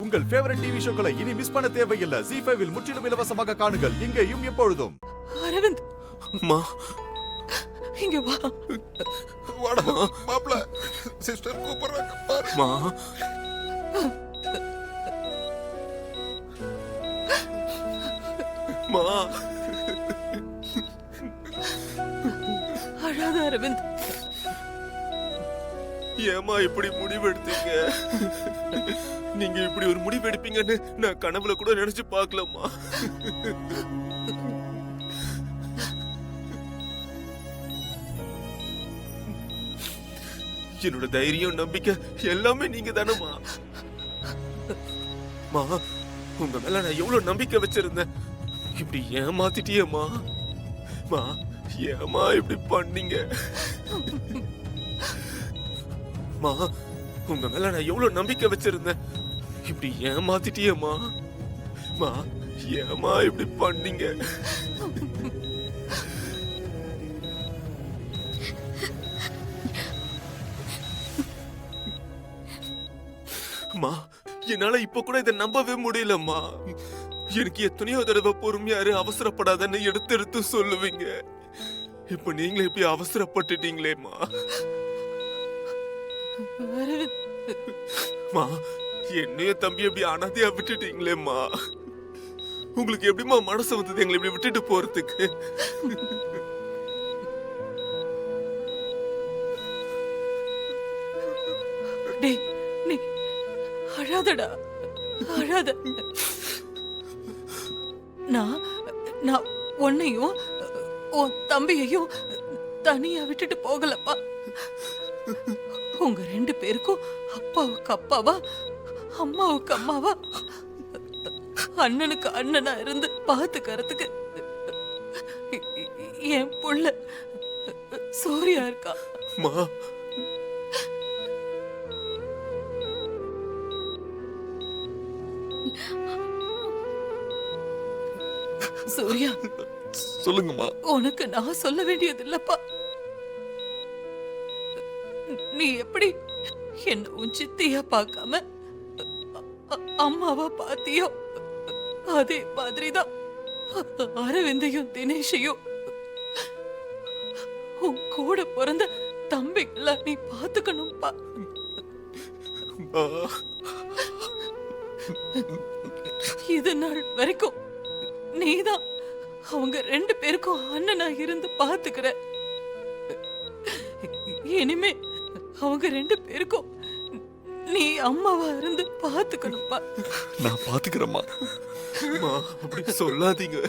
உங்கள் favourite TV ஷோக்களை இனி miss பண்ண தேவையில்லை. ZEE5 இல் முற்றிலும் இலவசமாக காணுங்கள், இங்கேயும் எப்பொழுதும். அரவிந்த், அம்மா இங்க வா. வாடா மாப்ள, சிஸ்டர் கூப்பிடுறாங்க பாரு. அம்மா அம்மா அழாத அரவிந்த். ஏமா இப்படி முடிவெடுத்தீங்க? நீங்க இப்படி ஒரு முடிவு எடுப்பீங்கன்னு நான் கனவுல கூட நினைச்சு பார்க்கலம்மா. என்னோட தைரியம் நம்பிக்கை எல்லாமே நீங்க தானம்மா. மா, உங்க மேல நான் எவ்வளவு நம்பிக்கை வச்சிருந்தேன், இப்படி ஏமாத்திட்டியேம்மா. மா, ஏமா இப்படி பண்ணீங்க? மா, உங்க மேல நான் எவ்வளவு நம்பிக்கை வச்சிருந்தேன், இப்படி ஏமாத்திட்டியேம்மா. மா, ஏமா இப்படி பண்ணீங்க? அம்மா, என்னால இப்ப கூட இதை நம்பவே முடியலம்மா. எனக்கு எத்தனையோ தடவை பொறுமையாரு அவசரப்படாதன்னு எடுத்து எடுத்து சொல்லுவீங்க. இப்ப நீங்களே இப்படி அவசரப்பட்டுட்டீங்களேம்மா. மா, என்னையும் தம்பி எப்படி அனாதையா விட்டுட்டீங்களேம்மா. உங்களுக்கு எப்படிமா மனசு வந்தது எங்களை இப்படி விட்டுட்டு போறதுக்கு? டேய், நீ அழாதடா, அழாத. நான் உன்னையும் உன் தம்பியையும் தனியா விட்டுட்டு போகலப்பா. உங்க 2 பேருக்கும் அப்பாவுக்கு அப்பாவா, அம்மாவுக்கு அம்மாவா, அண்ணனுக்கு அண்ணனா இருந்து பாத்துக்கிறதுக்கு என் புள்ள சூர்யா இருக்கா. மா, சூர்யா, சொல்லுங்கம்மா. உனக்கு நான் சொல்ல வேண்டியது இல்லப்பா. நீ எப்படி என்ன உன் சித்தியா பார்க்காம அம்மாவா பாத்தியோ, அதே மாதிரிதான் அரவிந்தையும் தினேஷையும் உன் கூட பிறந்த தம்பிகள நீ பாத்துக்கணும்பா. மா, இது நாள் வரைக்கும் நீதான் அவங்க 2 பேருக்கும் அண்ணனா இருந்து பாத்துக்கிற. இனிமே அவங்க 2 பேருக்கும் நீ அம்மாவா இருந்து பாத்துக்கணும்பா. நான் பாத்துக்கிறேம்மா. மா, அப்படி சொல்லாதீங்க.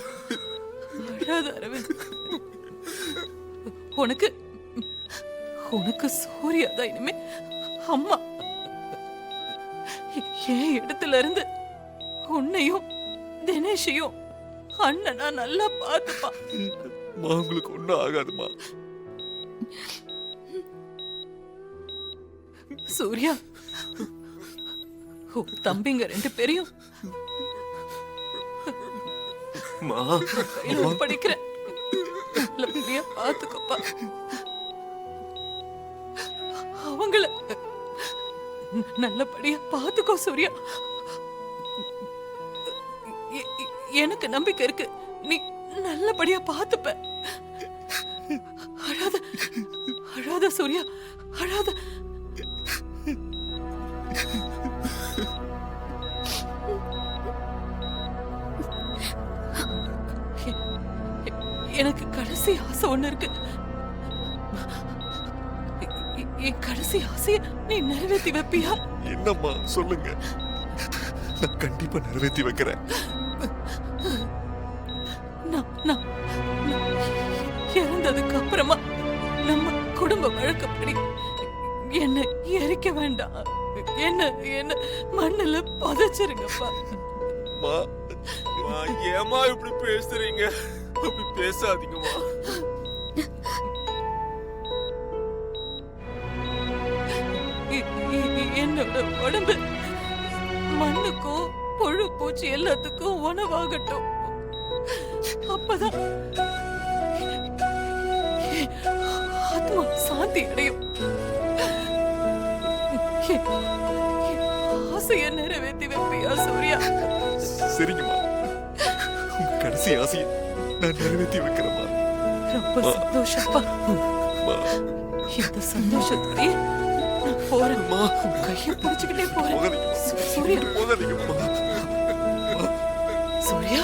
அழாத அரவிந்த். உனக்கு உனக்கு சூர்யா தான் இனிமே அம்மா. என் இடத்துல இருந்து உன்னையும் தினேஷையும் அண்ணனா நல்லா பாத்துப்பா. உங்களுக்கு ஒண்ணும் ஆகாதுமா. சூர்யா, உன் தம்பிங்க 2 பேரையும் மா, கையில ஒப்படைக்கிறேன். நல்லபடியா பாத்துக்கப்பா. அவங்கள நல்லபடியா பாத்துக்கோ சூர்யா. எனக்கு நம்பிக்கை இருக்கு, நீ நல்லபடியா பாத்துப்ப. அழாத, அழாத சூர்யா, அழாத. எனக்கு கடைசி ஆசை ஒண்ணு இருக்கு. என் கடைசி ஆசைய நீ நிறைவேற்றி வைப்பியா? என்னம்மா சொல்லுங்க, நான் கண்டிப்பா நிறைவேற்றி வைக்கிறேன். நான் இறந்ததுக்கு அப்புறமா நம்ம குடும்ப வழக்கப்படி என்ன எரிக்க வேண்டாம், என்ன என்ன மண்ணுல புதைச்சிருங்கப்பா. மா, மா, ஏமா இப்படி பேசுறீங்க? அப்படி பேசாதீங்கம்மா. என்னோட உடம்பு மண்ணுக்கும் புழு பூச்சி எல்லாத்துக்கும் உணவாகட்டும். அப்பதான் ஆத்மா சாந்தி அடையும். ஆசையை நிறைவேற்றி வைப்பியா சூர்யா? சரிங்கம்மா, உங்க கடைசி ஆசையை நான் நிறைவேற்றி வைக்கிறேம்மா. ரொம்ப சந்தோஷப்பா. இந்த சந்தோஷத்துக்கு நான் போறேன். உன் கையை பிடிச்சுக்கிட்டே போறேன். சூர்யா, சூர்யா,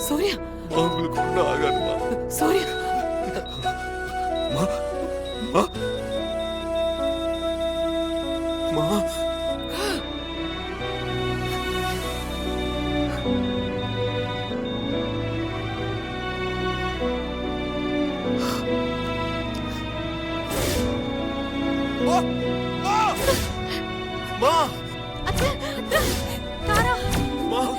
சூர்யா, உங்களுக்கு ஒன்றும் ஆகாதுமா. சூர்யா. மா, மா, மா மா தாரா, மா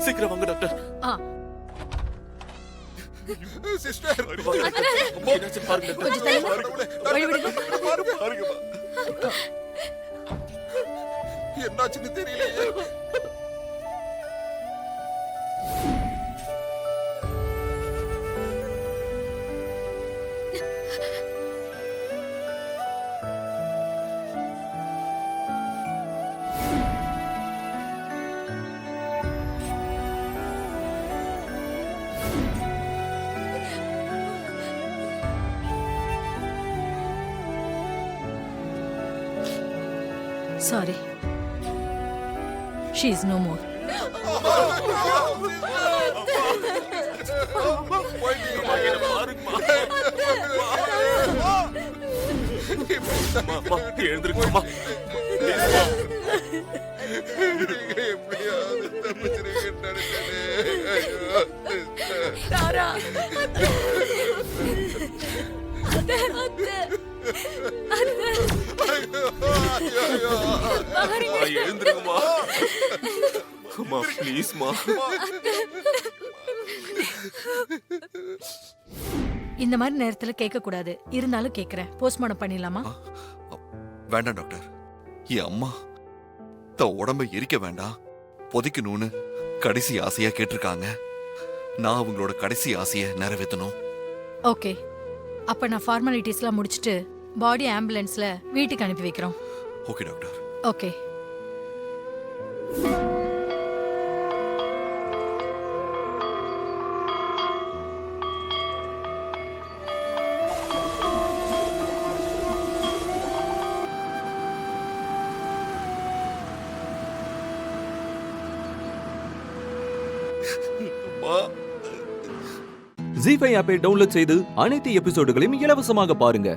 சீக்கிரம் வாங்க டாக்டர். என்னாச்சு பாருங்க டாக்டர். என்னாச்சுன்னு தெரியல. Sorry. She is no more. எழுந்திருக்குமா? தாரா, எழுந்திருக்குமா? அம்மா ப்ளீஸ்மா. இந்த மாதிரி நேரத்துல கேட்க கூடாது. இருந்தாலும் கேக்குறேன். போஸ்ட்மார்ட்டம் பண்ணிடலாமா? வேண்டாம் டாக்டர். என் அம்மா தன் உடம்பை எரிக்க வேண்டாம், புதைக்கணும்னு கடைசி ஆசையா கேட்டிருக்காங்க. நான் அவங்களோட கடைசி ஆசையை நிறைவேற்றணும். ஓகே. அப்ப நான் ஃபார்மாலிட்டிஸ்லாம் முடிச்சிட்டு பாடி ஆம்புலன்ஸ்ல வீட்டுக்கு அனுப்பி வைக்கிறோம். Okay doctor. ஓகே. ஜீ5 ஆப்பை டவுன்லோட் செய்து அனைத்து எபிசோடுகளையும் இலவசமாக பாருங்க.